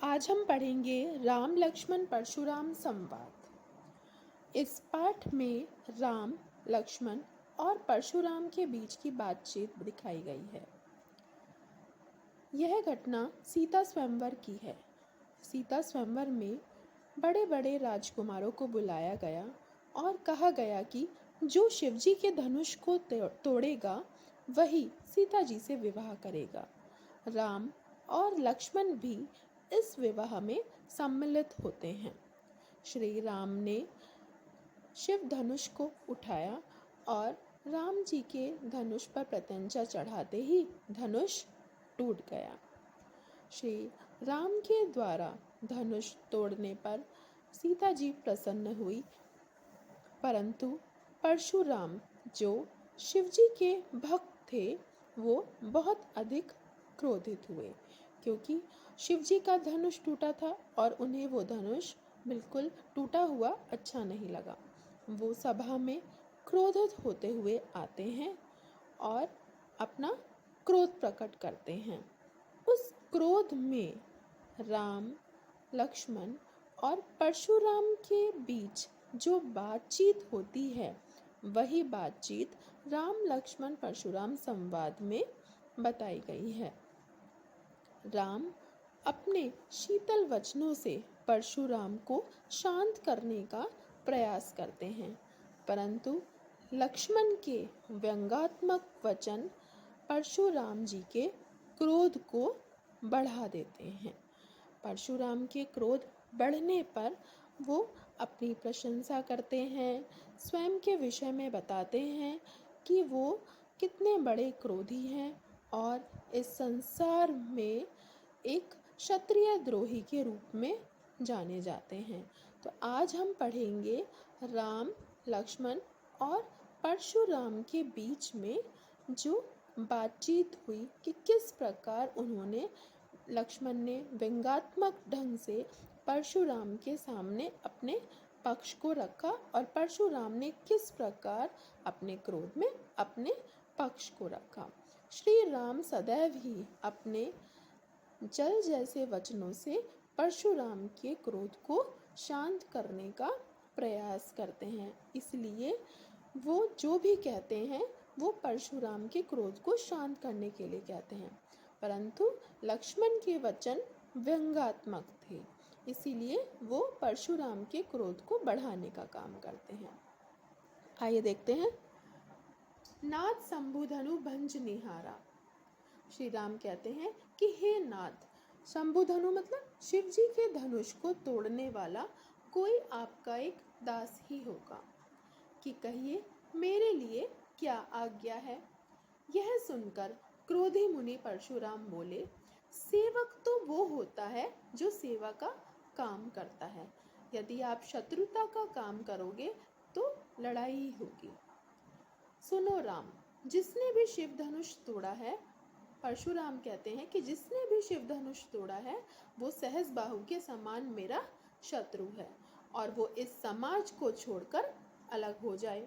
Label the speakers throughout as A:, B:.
A: आज हम पढ़ेंगे राम लक्ष्मण परशुराम संवाद। इस पाठ में राम, लक्ष्मण और परशुराम के बीच की बातचीत दिखाई गई है। यह घटना सीता स्वयंवर की है। सीता स्वयंवर में बड़े बड़े राजकुमारों को बुलाया गया और कहा गया कि जो शिवजी के धनुष को तोड़ेगा वही सीता जी से विवाह करेगा। राम और लक्ष्मण भी इस विवाह में सम्मिलित होते हैं। श्री राम ने शिव धनुष को उठाया और राम जी के धनुष पर प्रत्यंचा चढ़ाते ही धनुष टूट गया। श्री राम के द्वारा धनुष तोड़ने पर सीता जी प्रसन्न हुई, परंतु परशुराम जो शिवजी के भक्त थे वो बहुत अधिक क्रोधित हुए, क्योंकि शिवजी का धनुष टूटा था और उन्हें वो धनुष बिल्कुल टूटा हुआ अच्छा नहीं लगा। वो सभा में क्रोधित होते हुए आते हैं और अपना क्रोध प्रकट करते हैं। उस क्रोध में राम, लक्ष्मण और परशुराम के बीच जो बातचीत होती है वही बातचीत राम लक्ष्मण परशुराम संवाद में बताई गई है। राम अपने शीतल वचनों से परशुराम को शांत करने का प्रयास करते हैं, परंतु लक्ष्मण के व्यंग्यात्मक वचन परशुराम जी के क्रोध को बढ़ा देते हैं। परशुराम के क्रोध बढ़ने पर वो अपनी प्रशंसा करते हैं, स्वयं के विषय में बताते हैं कि वो कितने बड़े क्रोधी हैं और इस संसार में एक क्षत्रिय द्रोही के रूप में जाने जाते हैं। तो आज हम पढ़ेंगे राम, लक्ष्मण और परशुराम के बीच में जो बातचीत हुई कि किस प्रकार लक्ष्मण ने व्यंग्यात्मक ढंग से परशुराम के सामने अपने पक्ष को रखा और परशुराम ने किस प्रकार अपने क्रोध में अपने पक्ष को रखा। श्री राम सदैव ही अपने जल जैसे वचनों से परशुराम के क्रोध को शांत करने का प्रयास करते हैं, इसलिए वो जो भी कहते हैं वो परशुराम के क्रोध को शांत करने के लिए कहते हैं, परंतु लक्ष्मण के वचन व्यंग्यात्मक थे, इसीलिए वो परशुराम के क्रोध को बढ़ाने का काम करते हैं। आइए देखते हैं। नाथ शंभुधनु भंज निहारा। श्री राम कहते हैं कि हे नाथ, शंभुधनु मतलब शिव जी के धनुष को तोड़ने वाला कोई आपका एक दास ही होगा, कि कहिए मेरे लिए क्या आज्ञा है। यह सुनकर क्रोधी मुनि परशुराम बोले, सेवक तो वो होता है जो सेवा का काम करता है। यदि आप शत्रुता का काम करोगे तो लड़ाई ही होगी। सुनो राम, जिसने भी शिव धनुष तोड़ा है, परशुराम कहते हैं कि जिसने भी शिव धनुष तोड़ा है वो सहस बाहु के समान मेरा शत्रु है और वो इस समाज को छोड़कर अलग हो जाए,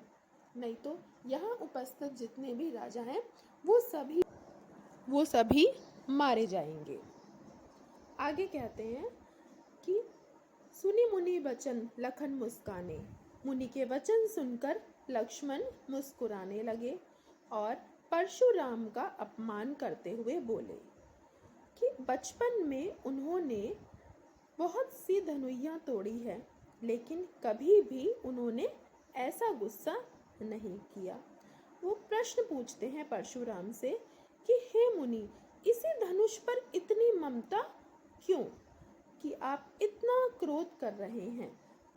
A: नहीं तो यहाँ उपस्थित जितने भी राजा हैं वो सभी मारे जाएंगे। आगे कहते हैं कि सुनी मुनि वचन लखन मुस्काने। मुनि के वचन सुनकर लक्ष्मण मुस्कुराने लगे और परशुराम का अपमान करते हुए बोले कि बचपन में उन्होंने बहुत सी धनुइयाँ तोड़ी है, लेकिन कभी भी उन्होंने ऐसा गुस्सा नहीं किया। वो प्रश्न पूछते हैं परशुराम से कि हे मुनि, इसी धनुष पर इतनी ममता क्यों, कि आप इतना क्रोध कर रहे हैं,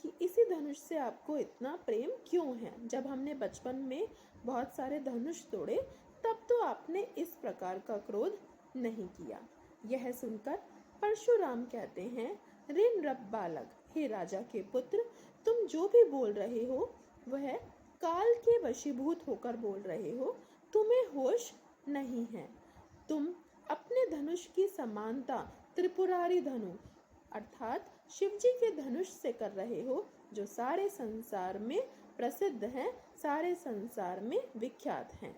A: कि इसी धनुष से आपको इतना प्रेम क्यों है। जब हमने बचपन में बहुत सारे धनुष तोड़े तब तो आपने इस प्रकार का क्रोध नहीं किया। यह सुनकर परशुराम कहते हैं, रे नृप बालक, हे राजा के पुत्र, तुम जो भी बोल रहे हो वह काल के वशीभूत होकर बोल रहे हो, तुम्हें होश नहीं है। तुम अपने धनुष की समानता त्रिपुरारी धनु अर्थात शिवजी के धनुष से कर रहे हो, जो सारे संसार में प्रसिद्ध हैं, सारे संसार में विख्यात हैं।